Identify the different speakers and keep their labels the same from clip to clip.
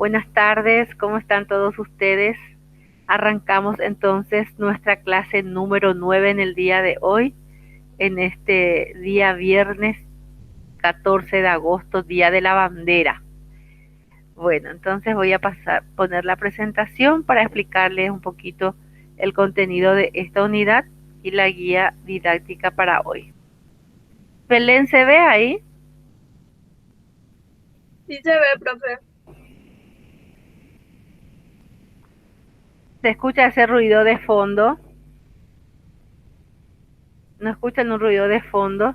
Speaker 1: Buenas tardes, ¿cómo están todos ustedes? Arrancamos entonces nuestra clase número 9 en el día de hoy, en este día viernes 14 de agosto, Día de la Bandera. Bueno, entonces voy a poner la presentación para explicarles un poquito el contenido de esta unidad y la guía didáctica para hoy. Belén, ¿se ve ahí?
Speaker 2: Sí se ve, profe.
Speaker 1: ¿Se escucha ese ruido de fondo? ¿No escuchan un ruido de fondo?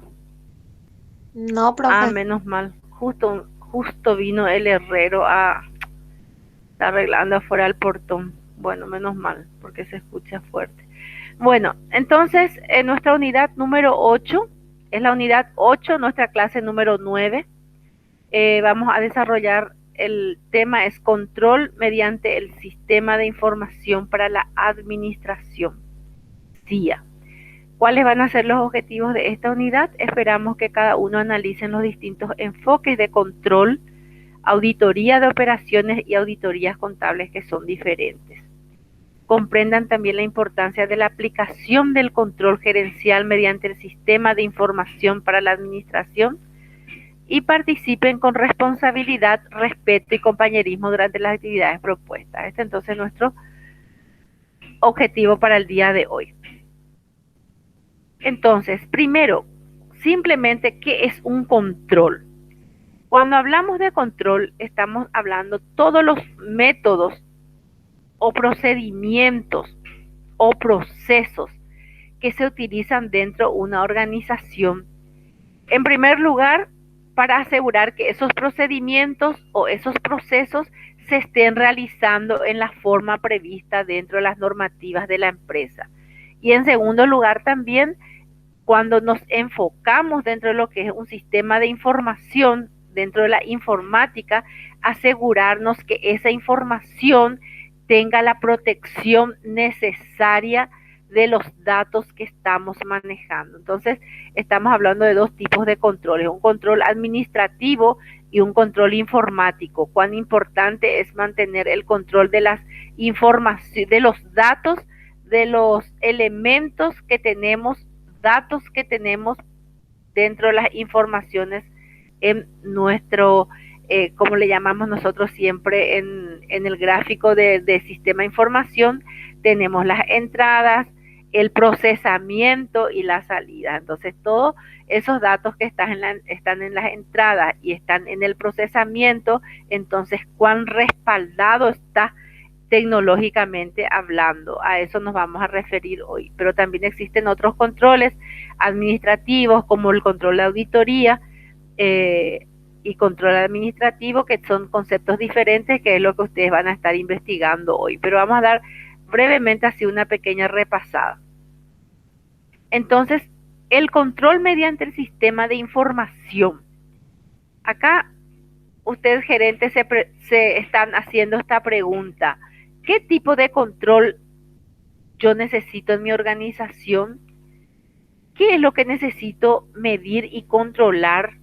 Speaker 2: No,
Speaker 1: Ah,
Speaker 2: profe.
Speaker 1: menos mal. Justo vino el herrero está arreglando afuera el portón. Bueno, menos mal, porque se escucha fuerte. Bueno, entonces, en nuestra unidad número 8, es la unidad 8, nuestra clase número 9, vamos a desarrollar el tema es control mediante el sistema de información para la administración, CIA. ¿Cuáles van a ser los objetivos de esta unidad? Esperamos que cada uno analice los distintos enfoques de control, auditoría de operaciones y auditorías contables que son diferentes. Comprendan también la importancia de la aplicación del control gerencial mediante el sistema de información para la administración y participen con responsabilidad, respeto y compañerismo durante las actividades propuestas. Este entonces es nuestro objetivo para el día de hoy. Entonces, primero, simplemente, ¿qué es un control? Cuando hablamos de control, estamos hablando todos los métodos o procedimientos o procesos que se utilizan dentro de una organización. En primer lugar, para asegurar que esos procedimientos o esos procesos se estén realizando en la forma prevista dentro de las normativas de la empresa. Y en segundo lugar, también cuando nos enfocamos dentro de lo que es un sistema de información, dentro de la informática, asegurarnos que esa información tenga la protección necesaria de los datos que estamos manejando. Entonces, estamos hablando de dos tipos de controles, un control administrativo y un control informático. Cuán importante es mantener el control de las informaciones, de los datos, de los elementos que tenemos, datos que tenemos dentro de las informaciones en nuestro, como le llamamos nosotros siempre en el gráfico de sistema de información, tenemos las entradas, el procesamiento y la salida. Entonces, todos esos datos que están en las entradas y están en el procesamiento, entonces, cuán respaldado está tecnológicamente hablando. A eso nos vamos a referir hoy. Pero también existen otros controles administrativos como el control de auditoría y control administrativo, que son conceptos diferentes, que es lo que ustedes van a estar investigando hoy. Pero vamos a dar brevemente así una pequeña repasada. Entonces, el control mediante el sistema de información. Acá ustedes gerentes se están haciendo esta pregunta. ¿Qué tipo de control yo necesito en mi organización? ¿Qué es lo que necesito medir y controlar?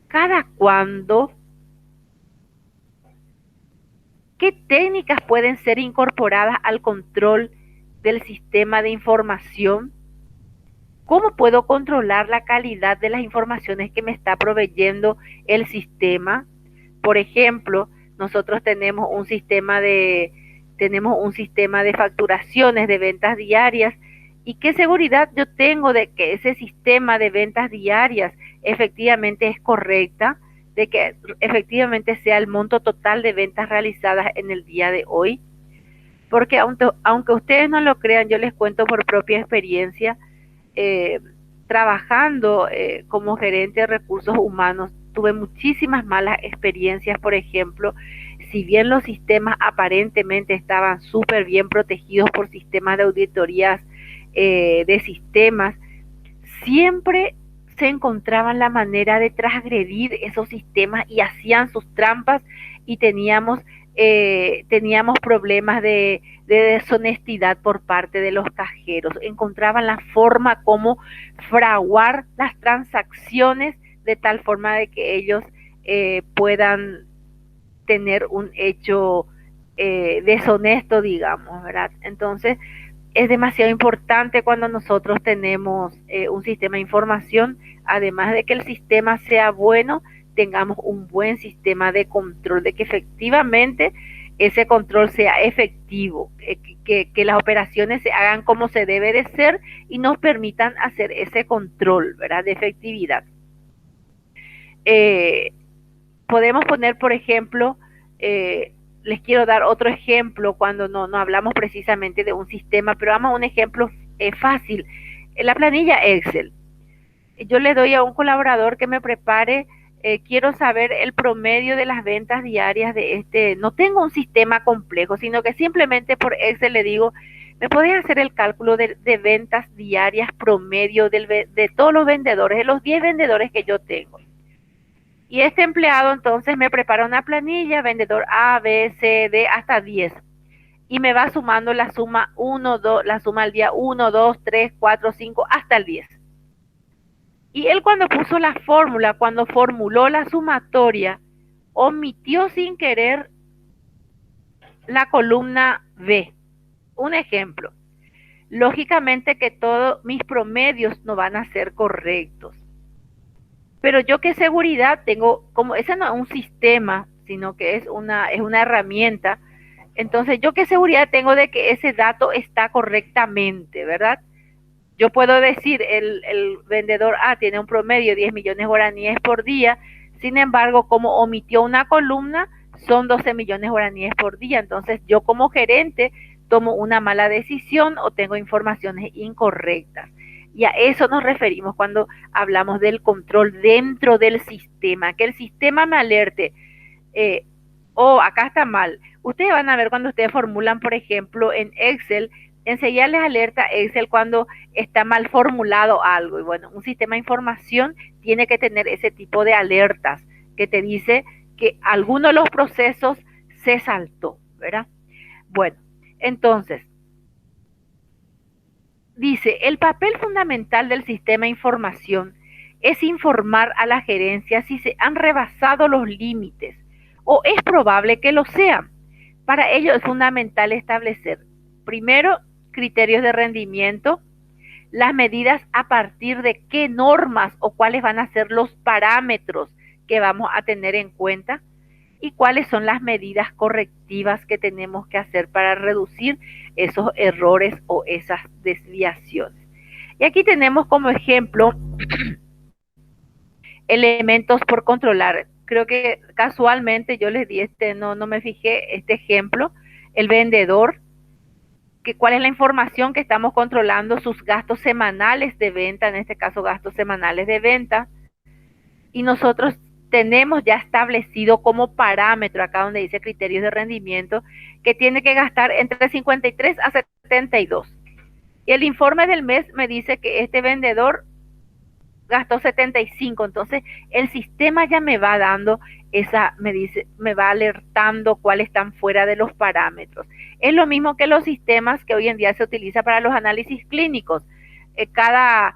Speaker 1: ¿Cada cuándo? ¿Qué técnicas pueden ser incorporadas al control del sistema de información? ¿Cómo puedo controlar la calidad de las informaciones que me está proveyendo el sistema? Por ejemplo, nosotros tenemos un sistema de facturaciones de ventas diarias. ¿Y qué seguridad yo tengo de que ese sistema de ventas diarias efectivamente es correcta? De que efectivamente sea el monto total de ventas realizadas en el día de hoy. Porque aunque ustedes no lo crean, yo les cuento por propia experiencia, eh, trabajando como gerente de recursos humanos, tuve muchísimas malas experiencias. Por ejemplo, si bien los sistemas aparentemente estaban súper bien protegidos por sistemas de auditorías de sistemas, siempre se encontraban la manera de transgredir esos sistemas y hacían sus trampas y teníamos problemas de deshonestidad por parte de los cajeros. Encontraban la forma como fraguar las transacciones de tal forma de que ellos puedan tener un hecho deshonesto, digamos, ¿verdad? Entonces, es demasiado importante cuando nosotros tenemos un sistema de información, además de que el sistema sea bueno, tengamos un buen sistema de control, de que efectivamente ese control sea efectivo, que las operaciones se hagan como se debe de ser y nos permitan hacer ese control, ¿verdad? De efectividad. Eh, Podemos poner, por ejemplo, les quiero dar otro ejemplo cuando no hablamos precisamente de un sistema, pero vamos a un ejemplo fácil. En la planilla Excel, yo le doy a un colaborador que me prepare, quiero saber el promedio de las ventas diarias de este, no tengo un sistema complejo, sino que simplemente por Excel le digo, ¿me puedes hacer el cálculo de ventas diarias promedio de todos los vendedores, de los 10 vendedores que yo tengo? Y este empleado entonces me prepara una planilla, vendedor A, B, C, D, hasta 10. Y me va sumando la suma 1, 2, la suma al día 1, 2, 3, 4, 5, hasta el 10. Y él cuando puso la fórmula, cuando formuló la sumatoria, omitió sin querer la columna B. Un ejemplo. Lógicamente que todos mis promedios no van a ser correctos. Pero yo qué seguridad tengo, como ese no es un sistema, sino que es una herramienta, entonces yo qué seguridad tengo de que ese dato está correctamente, ¿verdad? Yo puedo decir, el vendedor A tiene un promedio de 10 millones guaraníes por día, sin embargo, como omitió una columna, son 12 millones guaraníes por día, entonces yo como gerente tomo una mala decisión o tengo informaciones incorrectas. Y a eso nos referimos cuando hablamos del control dentro del sistema, que el sistema me alerte, acá está mal. Ustedes van a ver cuando ustedes formulan, por ejemplo, en Excel, enseguida les alerta Excel cuando está mal formulado algo. Y bueno, un sistema de información tiene que tener ese tipo de alertas que te dice que alguno de los procesos se saltó, ¿verdad? Bueno, entonces, dice, el papel fundamental del sistema de información es informar a la gerencia si se han rebasado los límites o es probable que lo sean. Para ello es fundamental establecer, primero, criterios de rendimiento, las medidas a partir de qué normas o cuáles van a ser los parámetros que vamos a tener en cuenta y cuáles son las medidas correctivas que tenemos que hacer para reducir esos errores o esas desviaciones. Y aquí tenemos como ejemplo elementos por controlar. Creo que casualmente yo les di no me fijé este ejemplo, el vendedor, que cuál es la información que estamos controlando, sus gastos semanales de venta, en este caso gastos semanales de venta, y nosotros tenemos ya establecido como parámetro, acá donde dice criterios de rendimiento, que tiene que gastar entre 53 a 72. Y el informe del mes me dice que este vendedor gastó 75, entonces el sistema ya me va dando me va alertando cuáles están fuera de los parámetros. Es lo mismo que los sistemas que hoy en día se utiliza para los análisis clínicos. Cada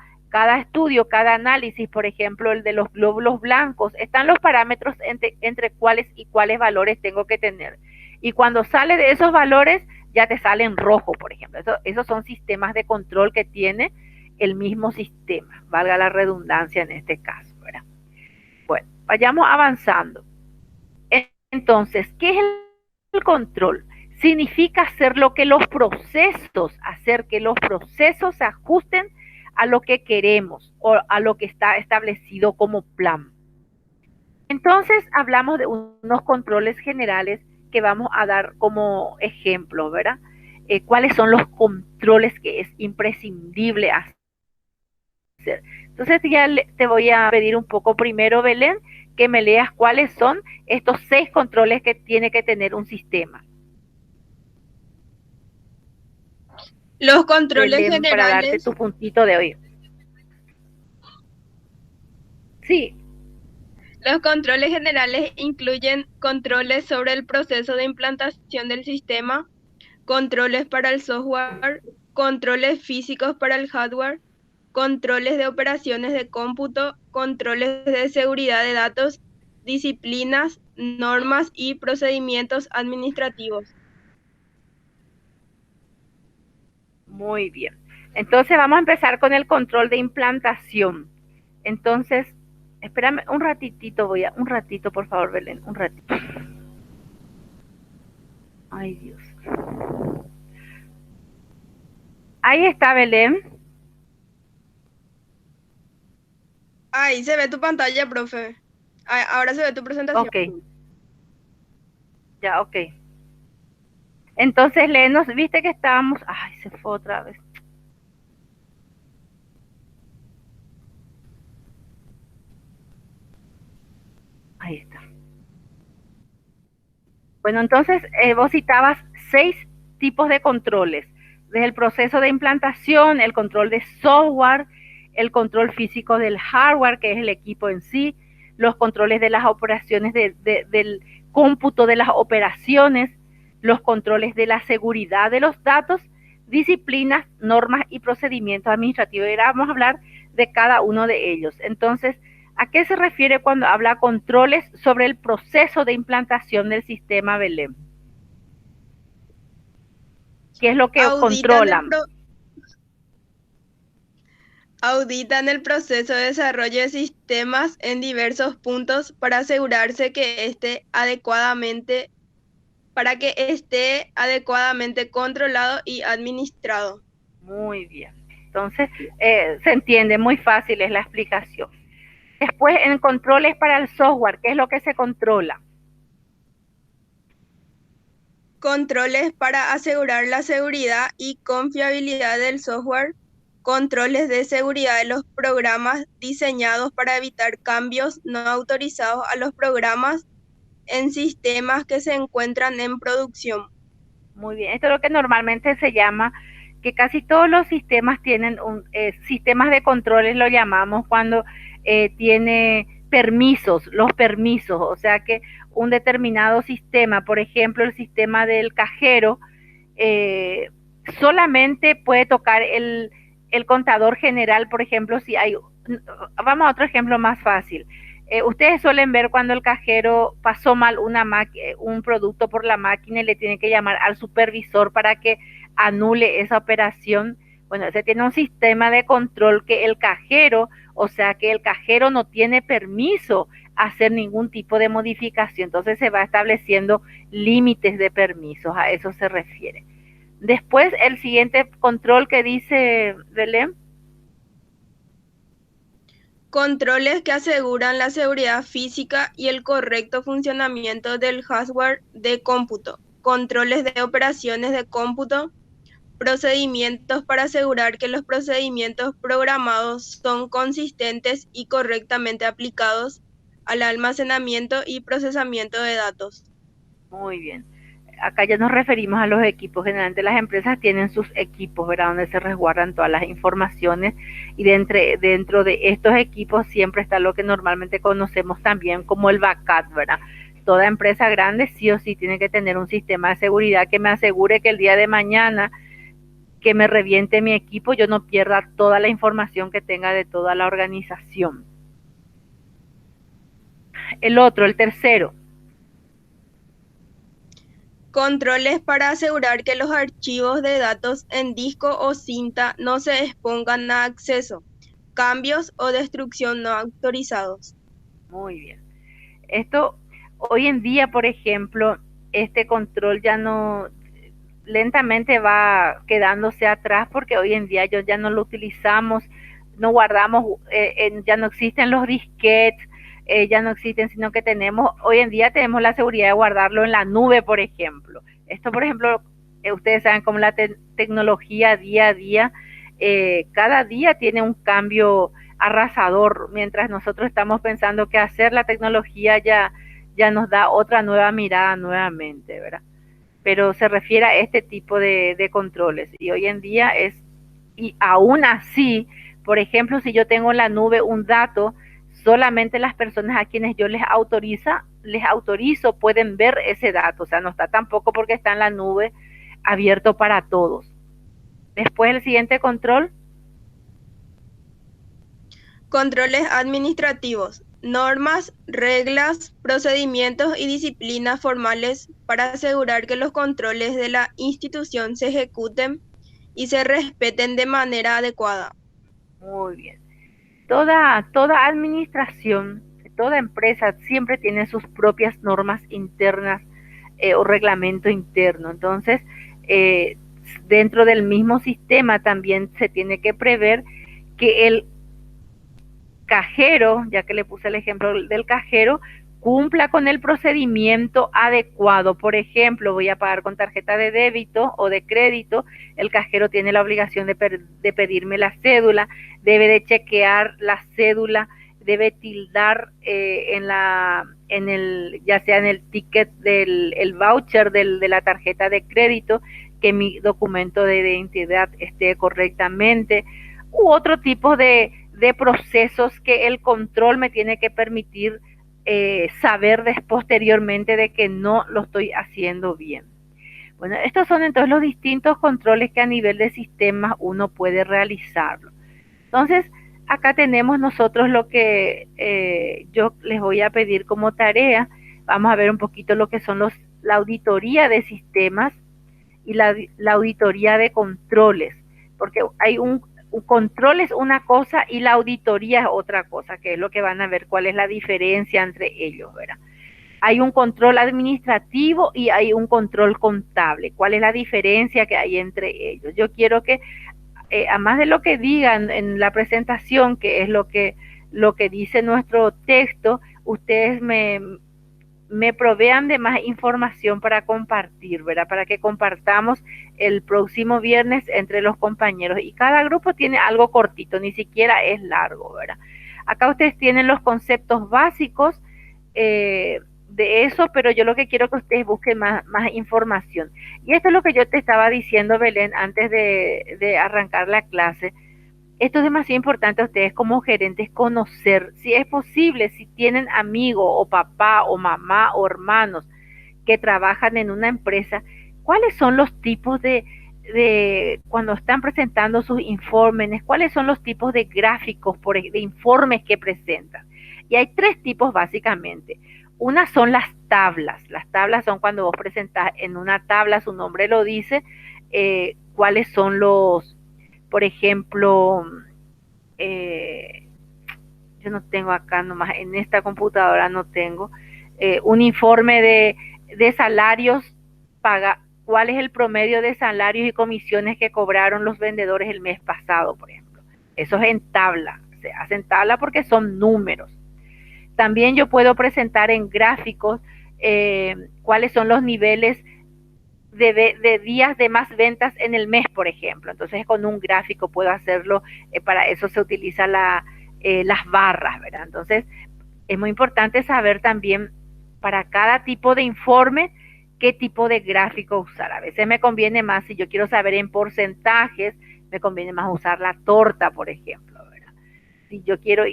Speaker 1: estudio, cada análisis, por ejemplo, el de los glóbulos blancos, están los parámetros entre cuáles y cuáles valores tengo que tener. Y cuando sale de esos valores, ya te sale en rojo, por ejemplo. Esos son sistemas de control que tiene el mismo sistema, valga la redundancia en este caso, ¿verdad? Bueno, vayamos avanzando. Entonces, ¿qué es el control? Significa hacer que los procesos se ajusten a lo que queremos o a lo que está establecido como plan. Entonces, hablamos de unos controles generales que vamos a dar como ejemplo, ¿verdad? ¿Cuáles son los controles que es imprescindible hacer? Entonces ya te voy a pedir un poco primero, Belén, que me leas cuáles son estos 6 controles que tiene que tener un sistema.
Speaker 2: Los controles
Speaker 1: Belén,
Speaker 2: generales.
Speaker 1: para darte tu puntito de hoy. Sí.
Speaker 2: Los controles generales incluyen controles sobre el proceso de implantación del sistema, controles para el software, controles físicos para el hardware, controles de operaciones de cómputo, controles de seguridad de datos, disciplinas, normas y procedimientos administrativos.
Speaker 1: Muy bien. Entonces vamos a empezar con el control de implantación. Entonces, espérame un ratitito, un ratito, por favor, Belén, un ratito. Ay, Dios. Ahí está, Belén.
Speaker 2: Ahí se ve tu pantalla, profe. Ahora se ve tu presentación.
Speaker 1: Ok. Ya, ok. Entonces, léenos, viste que estábamos... Ay, se fue otra vez. Ahí está. Bueno, entonces vos citabas 6 tipos de controles. Desde el proceso de implantación, el control de software, el control físico del hardware, que es el equipo en sí, los controles de las operaciones del cómputo de las operaciones, los controles de la seguridad de los datos, disciplinas, normas y procedimientos administrativos. Y ahora vamos a hablar de cada uno de ellos. Entonces, ¿a qué se refiere cuando habla controles sobre el proceso de implantación del sistema Belén? ¿Qué es lo que controlan?
Speaker 2: Auditan el proceso de desarrollo de sistemas en diversos puntos para asegurarse que esté adecuadamente controlado y administrado.
Speaker 1: Muy bien. Entonces, se entiende, muy fácil es la explicación. Después, en controles para el software, ¿qué es lo que se controla?
Speaker 2: Controles para asegurar la seguridad y confiabilidad del software. Controles de seguridad de los programas diseñados para evitar cambios no autorizados a los programas en sistemas que se encuentran en producción.
Speaker 1: Muy bien, esto es lo que normalmente se llama, que casi todos los sistemas tienen sistemas de controles, lo llamamos cuando tiene permisos, los permisos, o sea que un determinado sistema, por ejemplo el sistema del cajero, solamente puede tocar el contador general, por ejemplo, si hay, vamos a otro ejemplo más fácil. Ustedes suelen ver cuando el cajero pasó mal un producto por la máquina y le tiene que llamar al supervisor para que anule esa operación. Bueno, ese tiene un sistema de control que el cajero, o sea que el cajero no tiene permiso a hacer ningún tipo de modificación. Entonces se va estableciendo límites de permisos, a eso se refiere. Después, el siguiente control que dice Belén.
Speaker 2: Controles que aseguran la seguridad física y el correcto funcionamiento del hardware de cómputo. Controles de operaciones de cómputo. Procedimientos para asegurar que los procedimientos programados son consistentes y correctamente aplicados al almacenamiento y procesamiento de datos.
Speaker 1: Muy bien. Acá ya nos referimos a los equipos. Generalmente las empresas tienen sus equipos, ¿verdad? Donde se resguardan todas las informaciones y dentro de estos equipos siempre está lo que normalmente conocemos también como el backup, ¿verdad? Toda empresa grande sí o sí tiene que tener un sistema de seguridad que me asegure que el día de mañana que me reviente mi equipo yo no pierda toda la información que tenga de toda la organización. El tercero.
Speaker 2: Controles para asegurar que los archivos de datos en disco o cinta no se expongan a acceso, cambios o destrucción no autorizados.
Speaker 1: Muy bien. Esto, hoy en día, por ejemplo, este control ya no, lentamente va quedándose atrás porque hoy en día ya no lo utilizamos, no guardamos, ya no existen los disquetes, ya no existen, sino que hoy en día tenemos la seguridad de guardarlo en la nube, por ejemplo. Esto, por ejemplo, ustedes saben cómo la tecnología día a día, cada día tiene un cambio arrasador. Mientras nosotros estamos pensando qué hacer, la tecnología ya nos da otra nueva mirada nuevamente, ¿verdad? Pero se refiere a este tipo de controles. Y hoy en día y aún así, por ejemplo, si yo tengo en la nube un dato, solamente las personas a quienes yo les autorizo pueden ver ese dato. O sea, no está tampoco porque está en la nube abierto para todos. Después el siguiente control.
Speaker 2: Controles administrativos. normas, reglas, procedimientos y disciplinas formales para asegurar que los controles de la institución se ejecuten y se respeten de manera adecuada.
Speaker 1: Muy bien. Toda administración, toda empresa siempre tiene sus propias normas internas o reglamento interno. Entonces, eh, dentro del mismo sistema también se tiene que prever que el cajero, ya que le puse el ejemplo del cajero, cumpla con el procedimiento adecuado. Por ejemplo, voy a pagar con tarjeta de débito o de crédito, el cajero tiene la obligación de pedirme la cédula, debe de chequear la cédula, debe tildar ya sea en el ticket el voucher de la tarjeta de crédito, que mi documento de identidad esté correctamente, u otro tipo de procesos que el control me tiene que permitir saber posteriormente de que no lo estoy haciendo bien. Bueno, estos son entonces los distintos controles que a nivel de sistemas uno puede realizarlo. Entonces, acá tenemos nosotros lo que yo les voy a pedir como tarea. Vamos a ver un poquito lo que son la auditoría de sistemas y la auditoría de controles, porque hay un control es una cosa y la auditoría es otra cosa, que es lo que van a ver cuál es la diferencia entre ellos, ¿verdad? Hay un control administrativo y hay un control contable. ¿Cuál es la diferencia que hay entre ellos? Yo quiero que, además de lo que digan en la presentación, que es lo que dice nuestro texto, ustedes me provean de más información para compartir, ¿verdad? Para que compartamos el próximo viernes entre los compañeros. Y cada grupo tiene algo cortito, ni siquiera es largo, ¿verdad? Acá ustedes tienen los conceptos básicos de eso, pero yo lo que quiero que ustedes busquen más información. Y esto es lo que yo te estaba diciendo, Belén, antes de arrancar la clase. Esto es demasiado importante a ustedes como gerentes conocer, si es posible, si tienen amigos o papá o mamá o hermanos que trabajan en una empresa, cuáles son los tipos cuando están presentando sus informes, cuáles son los tipos de gráficos, de informes que presentan. Y hay tres tipos básicamente. Una son las tablas. Las tablas son cuando vos presentás en una tabla, su nombre lo dice, cuáles son por ejemplo, yo no tengo acá nomás, en esta computadora no tengo, un informe de salarios, cuál es el promedio de salarios y comisiones que cobraron los vendedores el mes pasado, por ejemplo. Eso es en tabla, se hace en tabla porque son números. También yo puedo presentar en gráficos cuáles son los niveles de días de más ventas en el mes, por ejemplo. Entonces con un gráfico puedo hacerlo, para eso se utiliza las barras, ¿verdad? Entonces es muy importante saber también para cada tipo de informe qué tipo de gráfico usar. A veces me conviene más, si yo quiero saber en porcentajes, me conviene más usar la torta, por ejemplo, ¿verdad? Si yo quiero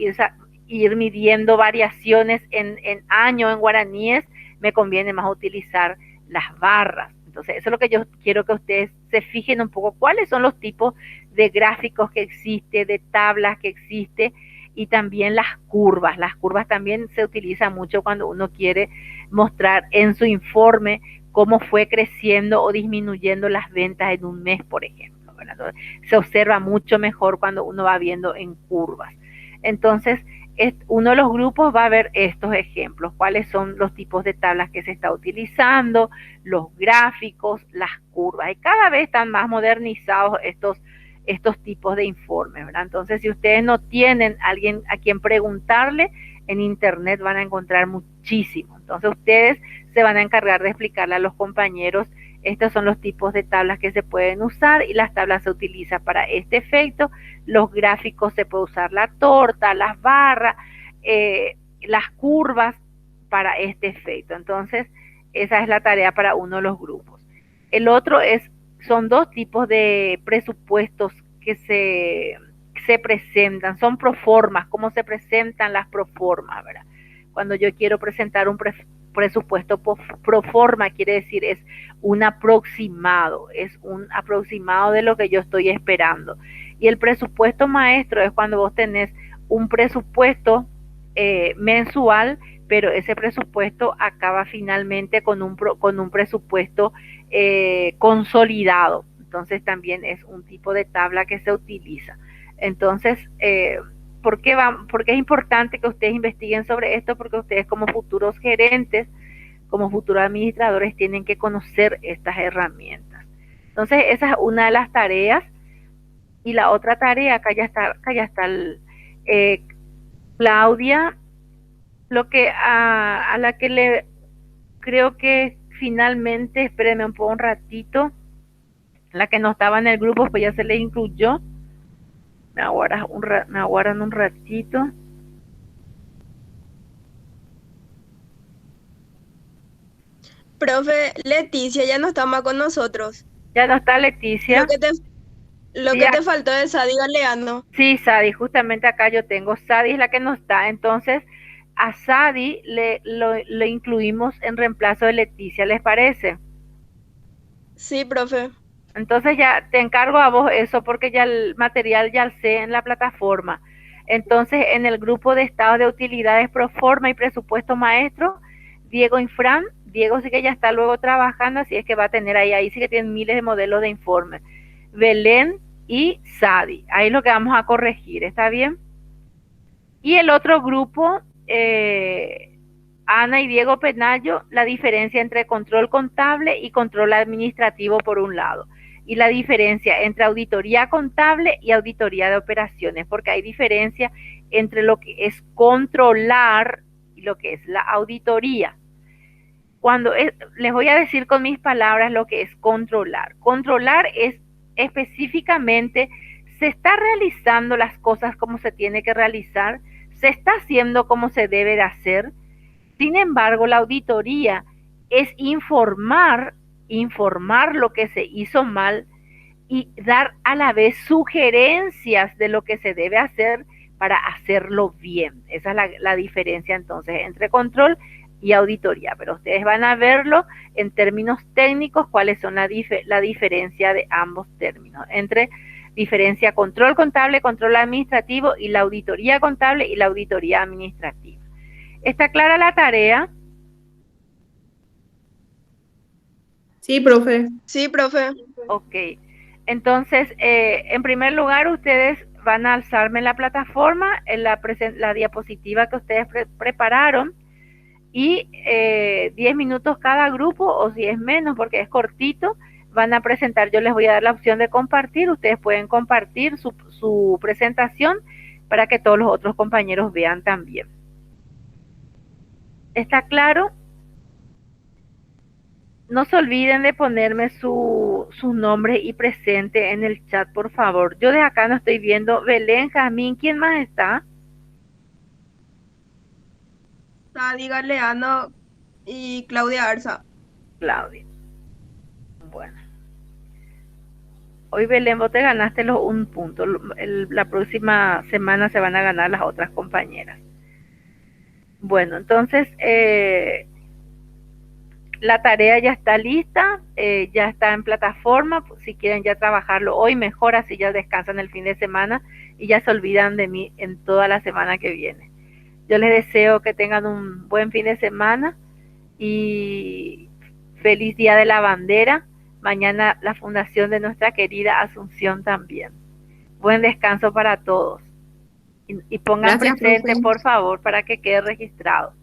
Speaker 1: ir midiendo variaciones en año, en guaraníes, me conviene más utilizar las barras. Entonces, eso es lo que yo quiero que ustedes se fijen un poco, cuáles son los tipos de gráficos que existe, de tablas que existe, y también las curvas. Las curvas también se utilizan mucho cuando uno quiere mostrar en su informe cómo fue creciendo o disminuyendo las ventas en un mes, por ejemplo, ¿verdad? Entonces, se observa mucho mejor cuando uno va viendo en curvas. Entonces, uno de los grupos va a ver estos ejemplos, cuáles son los tipos de tablas que se está utilizando, los gráficos, las curvas, y cada vez están más modernizados estos tipos de informes, ¿verdad? Entonces, si ustedes no tienen alguien a quien preguntarle, en internet van a encontrar muchísimo. Entonces, ustedes se van a encargar de explicarle a los compañeros, estos son los tipos de tablas que se pueden usar, y las tablas se utilizan para este efecto. Los gráficos se puede usar la torta, las barras, las curvas para este efecto. Entonces, esa es la tarea para uno de los grupos. El otro son dos tipos de presupuestos que se presentan, son proformas, cómo se presentan las proformas, ¿verdad? Cuando yo quiero presentar un presupuesto proforma, quiere decir es un aproximado de lo que yo estoy esperando. Y el presupuesto maestro es cuando vos tenés un presupuesto mensual, pero ese presupuesto acaba finalmente con un presupuesto consolidado. Entonces también es un tipo de tabla que se utiliza. Entonces, ¿por qué es importante que ustedes investiguen sobre esto? Porque ustedes como futuros gerentes, como futuros administradores, tienen que conocer estas herramientas. Entonces, esa es una de las tareas. Y la otra tarea, acá ya está eh, Claudia, lo que a la que le creo que finalmente, espérenme un poco un ratito, la que no estaba en el grupo, pues ya se le incluyó. Me aguardan un ratito.
Speaker 2: Profe, Leticia ya no está más con nosotros.
Speaker 1: Ya no está
Speaker 2: Lo
Speaker 1: Leticia.
Speaker 2: que te, lo
Speaker 1: Sí,
Speaker 2: que te faltó de Sadi Galeano.
Speaker 1: sí, Sadi, justamente acá yo tengo. Sadi es la que no está. Entonces, a Sadi le incluimos en reemplazo de Leticia, ¿les parece?
Speaker 2: Sí, profe.
Speaker 1: Entonces ya te encargo a vos eso porque ya el material ya sé en la plataforma. Entonces en el grupo de estado de utilidades pro forma y presupuesto maestro, Diego Infran, Diego sí que ya está luego trabajando, así es que va a tener ahí sí que tienen miles de modelos de informes. Belén y Sadi, ahí es lo que vamos a corregir, ¿está bien? Y el otro grupo, Ana y Diego Penayo, la diferencia entre control contable y control administrativo por un lado. Y la diferencia entre auditoría contable y auditoría de operaciones, porque hay diferencia entre lo que es controlar y lo que es la auditoría. Les voy a decir con mis palabras lo que es controlar. Controlar es específicamente, se está realizando las cosas como se tiene que realizar, se está haciendo como se debe de hacer. Sin embargo, la auditoría es informar lo que se hizo mal y dar a la vez sugerencias de lo que se debe hacer para hacerlo bien. Esa es la diferencia entonces entre control y auditoría, pero ustedes van a verlo en términos técnicos, cuáles son la diferencia de ambos términos, entre diferencia control contable, control administrativo y la auditoría contable y la auditoría administrativa. ¿Está clara la tarea?
Speaker 3: Sí, profe.
Speaker 2: Sí, profe.
Speaker 1: Ok. Entonces, en primer lugar, ustedes van a alzarme en la plataforma, en la diapositiva que ustedes prepararon, y 10 minutos cada grupo, o si es menos, porque es cortito, van a presentar. Yo les voy a dar la opción de compartir. Ustedes pueden compartir su presentación para que todos los otros compañeros vean también. ¿Está claro? No se olviden de ponerme su nombre y presente en el chat, por favor. Yo de acá no estoy viendo. Belén, Jamín, ¿quién más está?
Speaker 2: Sadi Galeano y Claudia Arza.
Speaker 1: Claudia. Bueno. Hoy Belén, vos te ganaste un punto. La próxima semana se van a ganar las otras compañeras. Bueno, entonces la tarea ya está lista, ya está en plataforma. Si quieren ya trabajarlo hoy, mejor, así ya descansan el fin de semana y ya se olvidan de mí en toda la semana que viene. Yo les deseo que tengan un buen fin de semana y feliz Día de la Bandera. Mañana la fundación de nuestra querida Asunción también. Buen descanso para todos. Y pongan
Speaker 3: Gracias,
Speaker 1: presente,
Speaker 3: profe.
Speaker 1: por favor, para que quede registrado.